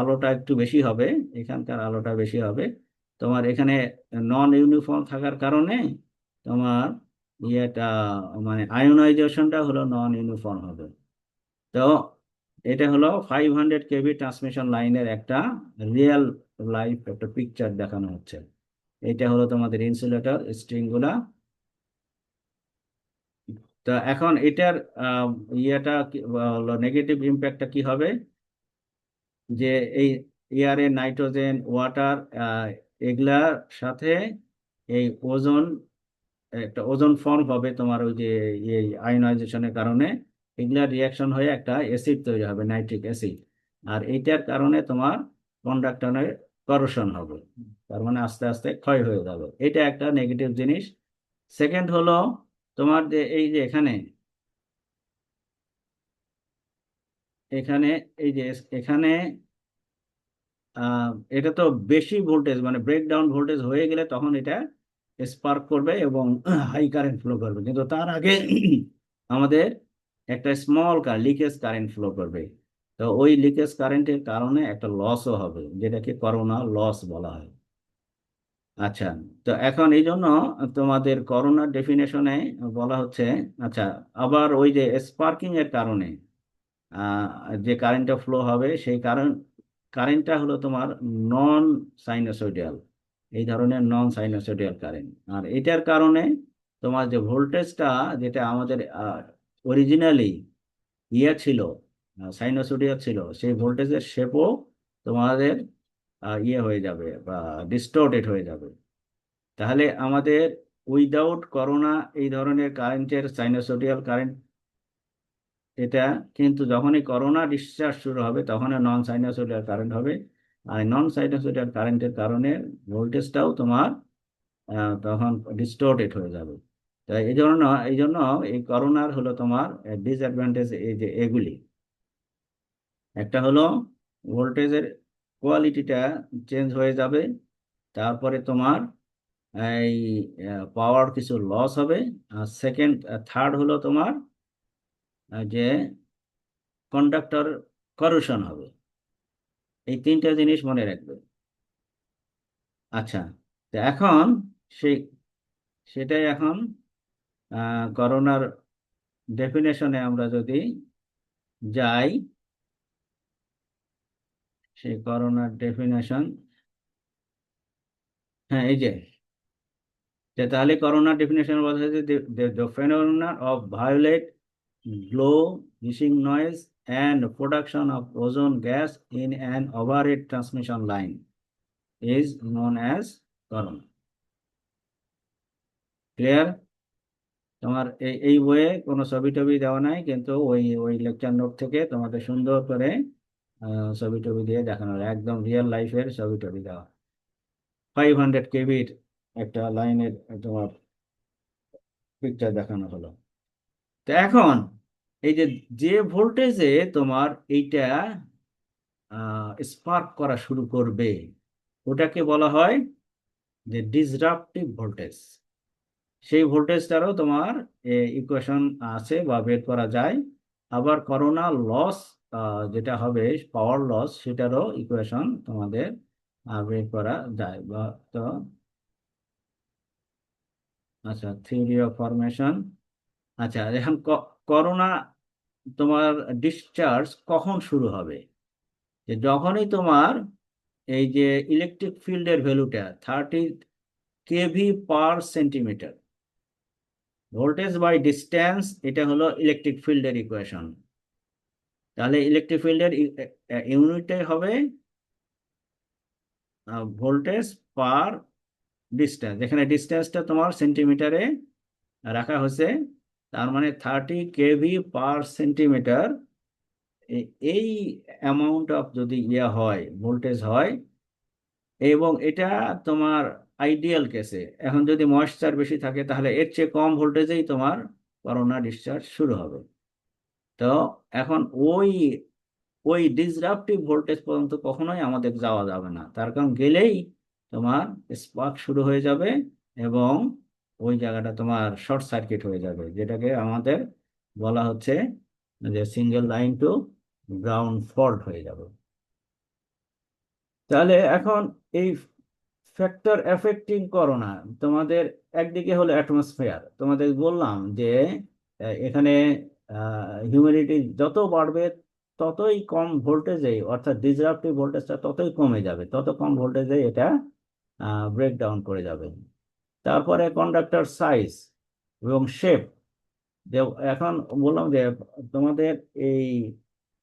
আলোটা একটু বেশি হবে, এখানকার আলোটা বেশি হবে। তোমার এখানে নন ইউনিফর্ম থাকার কারণে তোমার ইয়েটা মানে আয়োনাইজেশনটা হলো নন ইউনিফর্ম হবে। তো এটা হলো 500 কেভি ট্রান্সমিশন লাইনের একটা রিয়েল লাইফ একটা পিকচার দেখানো হচ্ছে। এটা হলো তোমাদের ইনসুলেটর স্ট্রিং গুলা। তো এখন এটার ইয়েটা হলো নেগেটিভ ইম্প্যাক্টটা কি হবে, যে এই এয়ারে নাইট্রোজেন ওয়াটার এগুলার সাথে এই ওজোন, একটা ওজোন ফর্ম হবে তোমার ওই যে এই আয়োনাইজেশনের কারণে, এগুলা রিয়াকশন হয়ে একটা অ্যাসিড তৈরি হবে, নাইট্রিক অ্যাসিড। আর এইটার কারণে তোমার কন্ডাক্টরের করোশন হবে, তার মানে আস্তে আস্তে ক্ষয় হয়ে যাবে, এটা একটা নেগেটিভ জিনিস। সেকেন্ড হলো তোমার যে এই যে এখানে এখানে এই যে এখানে এটা তো বেশি ভোল্টেজ মানে ব্রেকডাউন ভোল্টেজ হয়ে গেলে তখন এটা স্পার্ক করবে এবং হাই কারেন্ট ফ্লো করবে, কিন্তু তার আগে আমাদের একটা স্মল লিকেজ কারেন্ট ফ্লো করবে। তো ওই লিকেজ কারেন্টের কারণে একটা লসও হবে, যেটাকে করোনা লস বলা হয়। আচ্ছা, তো এখন এই জন্য তোমাদের করোনার ডেফিনেশনে বলা হচ্ছে, আচ্ছা, আবার ওই যে স্পার্কিং এর কারণে আহ, যে কারেন্টটা ফ্লো হবে সেই কারেন্টটা হলো তোমার নন সাইনোসয়েডিয়াল, এই ধরনের নন সাইনোসয়েডিয়াল কারেন্ট। আর এটার কারণে তোমার যে ভোল্টেজটা, যেটা আমাদের অরিজিনালি ইয়ে ছিল, সাইনোসয়েডিয়াল ছিল, সেই ভোল্টেজের শেপও তোমাদের ইয়ে হয়ে যাবে বা ডিস্টর্টেড হয়ে যাবে। তাহলে আমাদের উইদাউট করোনা এই ধরনের কারেন্টের সাইনোসয়েডিয়াল কারেন্ট এটা, কিন্তু যখনই করোনা ডিসচার্জ শুরু হবে তখন নন সাইনোসয়েডিয়াল কারেন্ট হবে। আর নন সাইনোসয়েডিয়াল কারেন্টের কারণে ভোল্টেজটাও তোমার তখন ডিস্টর্টেড হয়ে যাবে। তাই এই জন্য এই করোনার হলো তোমার ডিসঅ্যাডভান্টেজ এই যে এগুলি। একটা হলো ভোল্টেজের কোয়ালিটিটা চেঞ্জ হয়ে যাবে, তারপরে তোমার এই পাওয়ার কিছু লস হবে, আর সেকেন্ড থার্ড হলো তোমার যে কন্ডাক্টর করোশন হবে। এই তিনটা জিনিস মনে রাখবে। আচ্ছা, তো এখন সেই সেটাই এখন করোনার ডেফিনেশনে আমরা যদি যাই, সেই করোনার ডেফিনেশন, হ্যাঁ এই যে তাহলে করোনার ডেফিনেশন বলা হয়েছে the phenomenon of violet glow, hissing noise and production of ozone gas in an overhead transmission line is known as corona. Clear? তোমার এই বইয়ে কোনো ছবি টবি দেওয়া নাই, কিন্তু ওই ওই লেকচার নোট থেকে তোমাদের সুন্দর করে ছবি টবি দিয়ে দেখানো হয়, একদম রিয়েল লাইফের ছবি টবি দেওয়া। 500 কেবির একটা লাইনের তোমার পিকচার দেখানো হলো। তো এখন এই যে যে ভোল্টেজে তোমার এইটা স্পার্ক করা শুরু করবে ওটাকে বলা হয় যে ডিসরাপটিভ ভোল্টেজ। সেই ভোল্টেজটারও তোমার ইকুয়েশন আছে বা বের করা যায়। আবার করোনা লস যেটা হবে পাওয়ার লস, সেটারও ইকুয়েশন তোমাদের বের করা যায় বা তো। আচ্ছা, থিওরি অফ ফরমেশন। আচ্ছা, এখন করোনা তোমার ডিসচার্জ কখন শুরু হবে? যে যখনই তোমার এই যে ইলেকট্রিক ফিল্ডের ভ্যালুটা 30 kV/সেন্টিমিটার, ভোল্টেজ বাই ডিস্টেন্স, এটা হলো ইলেকট্রিক ফিল্ডের ইকুয়েশন। তাহলে ইলেকট্রিক ফিল্ডের ইউনিটটাই হবে ভোল্টেজ পার ডিস্টেন্স, যেখানে ডিস্টেন্সটা তোমার সেন্টিমিটারে রাখা হয়েছে। তার মানে 30 kV/সেন্টিমিটার, এই অ্যামাউন্ট অফ যদি হয় ভোল্টেজ হয়, এবং এটা তোমার আইডিয়াল কেসে। এখন যদি ময়েশ্চার বেশি থাকে তাহলে এর চেয়ে কম ভোল্টেজেই তোমার করোনা ডিসচার্জ শুরু হবে। তো এখন ওই ওই ডিসরাপটিভ ভোল্টেজ পর্যন্ত কখনোই আমাদের যাওয়া যাবে না, তার কারণ গেলেই তোমার স্পার্ক শুরু হয়ে যাবে এবং ওই জায়গাটা তোমার শর্ট সার্কিট হয়ে যাবে, যেটাকে আমাদের বলা হচ্ছে যে single line to ground fault হয়ে যাবে। তাহলে এখন এই ফ্যাক্টর এফেক্টিং করোনা তোমাদের একদিকে হলো অ্যাটমসফিয়ার, তোমাদের বললাম যে এখানে হিউমিডিটি যত বাড়বে ততই কম ভোল্টেজে, অর্থাৎ ডিসরাপটিভ ভোল্টেজটা ততই কমে যাবে, তত কম ভোল্টেজে এটা ব্রেকডাউন করে যাবে। তারপরে কন্ডাক্টর সাইজ এবং শেপ। যে এখন বললাম যে তোমাদের এই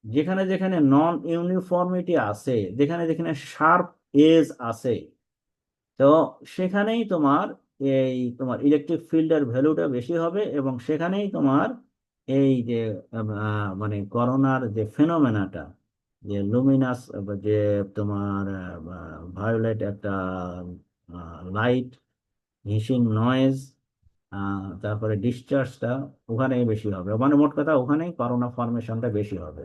যেখানে যেখানে নন ইউনিফর্মিটি আছে, যেখানে যেখানে শার্প এজ আছে, তো সেখানেই তোমার তোমার ইলেকট্রিক ফিল্ডের ভ্যালুটা বেশি হবে এবং সেখানেই তোমার এই যে মানে করোনার যে ফেনোমেনাটা, যে লুমিনাস, যে তোমার ভায়োলেট একটা লাইট, হিসিং নয়েজ, তারপরে ডিসচার্জটা ওখানেই বেশি হবে, মানে মোট কথা ওখানেই করোনা ফর্মেশনটা বেশি হবে।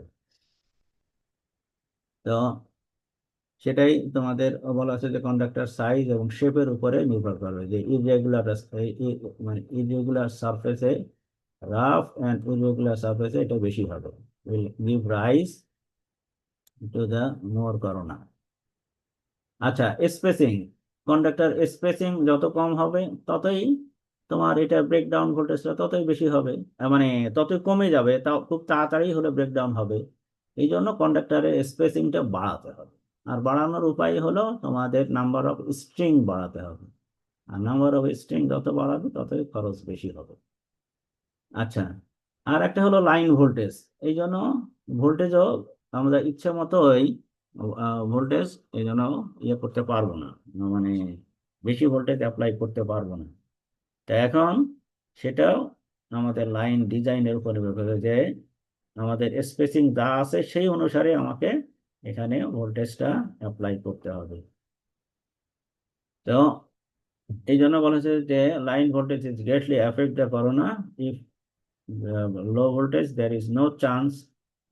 তো সেটাই তোমাদের বলা আছে যে কন্ডাক্টর সাইজ এবং শেপের উপরে নির্ভর করবে, যে ইরেগুলার মানে ইরেগুলার সারফেসে, রাফ অ্যান্ড ইরেগুলার সারফেসে এটা বেশি হবে, will give rise to the more corona. আচ্ছা, স্পেসিং, কন্ডাক্টর স্পেসিং যত কম হবে ততই তোমার এটা ব্রেকডাউন ভোল্টেজটা ততই বেশি হবে, মানে ততই কমে যাবে, তাও খুব তাড়াতাড়ি হলে ব্রেকডাউন হবে। এই জন্য কন্ডাক্টরের স্পেসিংটা বাড়াতে হবে। আর বাড়ানোর উপায় হলো তোমাদের নাম্বার অফ স্ট্রিং বাড়াতে হবে, আর নাম্বার অফ স্ট্রিং যত বাড়াবে ততই খরচ বেশি হবে। আচ্ছা, আর একটা হলো লাইন ভোল্টেজ। এই জন্য ভোল্টেজও আমরা ইচ্ছে মতোই ভোল্টেজ এই জন্য ইয়ে করতে পারবো না, মানে বেশি ভোল্টেজ অ্যাপ্লাই করতে পারবো না। তা এখন সেটাও আমাদের লাইন ডিজাইনের উপর নির্ভর করে, যে আমাদের স্পেসিং যা আছে সেই অনুসারে আমাকে এখানে ভোল্টেজটা অ্যাপ্লাই করতে হবে। তো এই জন্য বলা হয়েছে যে line voltage is greatly affect the corona. If low voltage there is no chance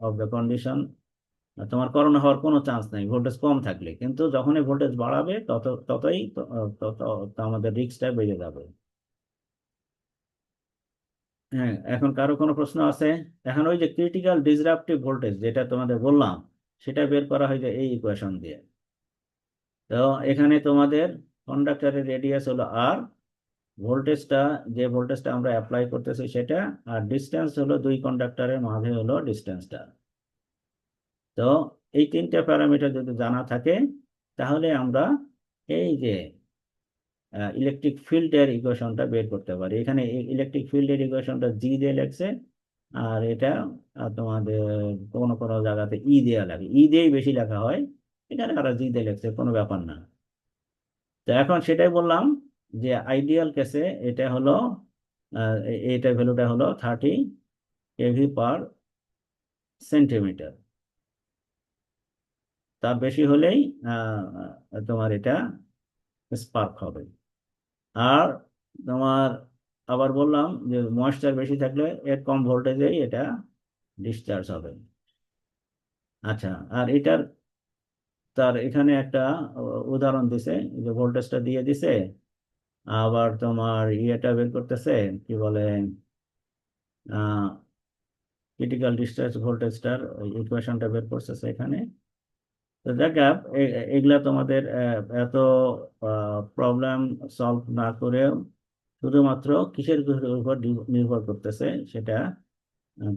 of the condition, তোমার করোনা হওয়ার কোনো চান্স নেই ভোল্টেজ কম থাকলে, কিন্তু যখনই ভোল্টেজ বাড়াবে ততই আমাদের রিস্কটা বেড়ে যাবে। হ্যাঁ, এখন কারো কোনো প্রশ্ন আছে? এখন ওই যে ক্রিটিক্যাল ডিসরাপটিভ ভোল্টেজ যেটা তোমাদের বললাম, সেটা বের করা হয় যে এই ইকুয়েশন দিয়ে। তো এখানে তোমাদের কন্ডাক্টরের রেডিয়াস হলো আর, ভোল্টেজটা, যে ভোল্টেজটা আমরা অ্যাপ্লাই করতেছি সেটা, আর ডিস্টেন্স হলো দুই কন্ডাক্টরের মাঝে হলো ডিস্টেন্সটা। তো এই তিনটে প্যারামিটার যদি জানা থাকে তাহলে আমরা এই যে ইলেকট্রিক ফিল্ডের ইকুয়েশনটা বের করতে পারি। এখানে ইলেকট্রিক ফিল্ডের ইকুয়েশনটা জি দিয়ে লেখছে, আর এটা তোমাদের কোনো কোনো জায়গাতে ই দিয়ে লাগে, ই দিয়েই বেশি লেখা হয়, এখানে আর জি দিয়ে লেখছে, কোনো ব্যাপার না। তো এখন সেটাই বললাম যে আইডিয়াল কেসে এটা হলো এইটার ভ্যালুটা হলো 30 কেভি পার সেন্টিমিটার, তার বেশি হলেই তোমার এটা স্পার্ক হবে। আর তোমার আবার বললাম যে ময়েশ্চার বেশি থাকলে এর কম ভোল্টেজেই এটা ডিসচার্জ হবে। আচ্ছা, আর এটার তার এখানে একটা উদাহরণ দিছে, যে ভোল্টেজটা দিয়ে দিছে, আবার তোমার ইয়েটা বের করতেছে, কি বলে, ক্রিটিক্যাল ডিসচার্জ ভোল্টেজটার ইকুয়েশনটা বের করতেছে এখানে। তো দেখ, এগুলা তোমাদের এত প্রবলেম সলভ না করে শুধুমাত্র কিসের উপর নির্ভর করতেছে সেটা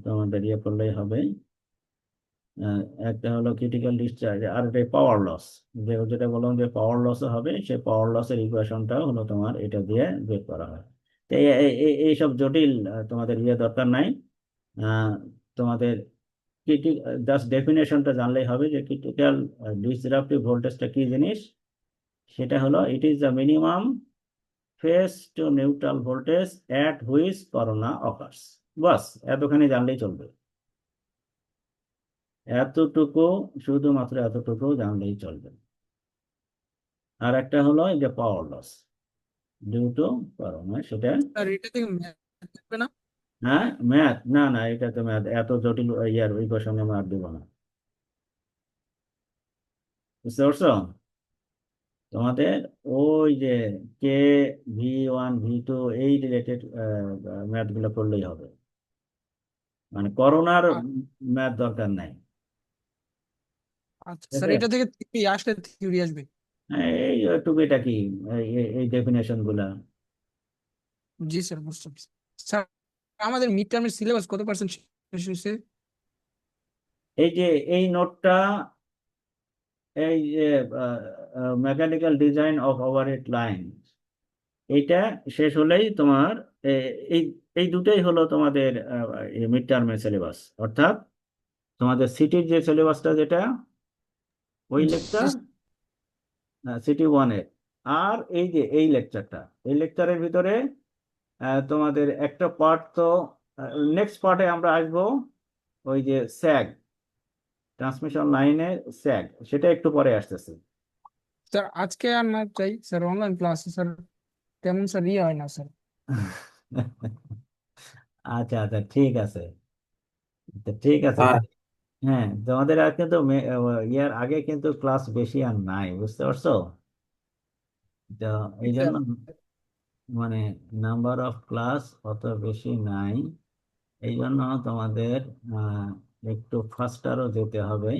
তোমাদের ইয়ে করলেই হবে। আহ, একটা হলো ক্রিটিক্যাল ডিসচার্জ, আর এটা পাওয়ার লস, যেটা বললাম যে পাওয়ার লসও হবে, সেই পাওয়ার লসের ইকুয়েশনটাও হলো তোমার এটা দিয়ে বের করা হয়। তো এইসব জটিল তোমাদের ইয়ে দরকার নাই। আহ, তোমাদের জাস্ট ডেফিনেশনটা জানলেই হবে যে ক্রিটিক্যাল ডিসরাপটিভ ভোল্টেজটা কি জিনিস। সেটা হলো it is the minimum phase to neutral voltage at which corona occurs. বাস এতখানি জানলেই চলবে, এতটুকু, শুধুমাত্র এতটুকু জানলেই চলবে। আর একটা হলো এই যে power loss due to corona, সেটা। আর এটা থেকে ম্যাথ থাকবে না? হ্যাঁ, ম্যাথ, না না, এটা তো ম্যাথ এত জটিল ইয়ার ওই কোশ্চেনে ম্যাথ দেবো না, বুঝতে পারছো? তোমাদের ওই যে কে, V1 V2 এই রিলেটেড ম্যাথ গুলো করলেই হবে, মানে করোনার আ- ম্যাথ দরকার নাই। আচ্ছা ঠিক স্যার, আছে, এটা থেকে থিওরি আসলে থিওরি আসবে। হ্যাঁ, এই টুকিটাকি এই ডেফিনেশন গুলা। জি স্যার, বুঝতে পারছি। স্যার, আমাদের মিড টার্মের সিলেবাস কত পার্সেন্ট শেষ হয়েছে? এই যে এই নোটটা, এই যে mechanical design of overhead line, এইটা শেষ হলেই তোমার এই এই দুটোই হলো তোমাদের মিড টার্মের সিলেবাস, অর্থাৎ তোমাদের সিটির যে সিলেবাসটা যেটা, ওই জি লেকচার, সিটি ওয়ানের, আর এই যে এই লেকচারটা, এই লেকচারের ভিতরে তোমাদের একটা পার্ট তো, নেক্সট পার্টে আমরা আসবো ওই যে স্যাগ, ট্রান্সমিশন লাইনে স্যাগ, সেটা একটু পরে আসতেছে। স্যার আজকে আর না চাই স্যার, অনলাইন ক্লাসে স্যার তেমন স্যার ইয়ে হয় না স্যার। আচ্ছা আচ্ছা, ঠিক আছে। তো ঠিক আছে। আর হ্যাঁ, তোমাদের আর কিন্তু ইয়ার আগে কিন্তু ক্লাস বেশি আর নাই, বুঝতে পারছো? তো এই জন্য মানে নাম্বার অফ ক্লাস অত বেশি নাই, এই জন্য তোমাদের একটু ফাস্টারও যেতে হবে।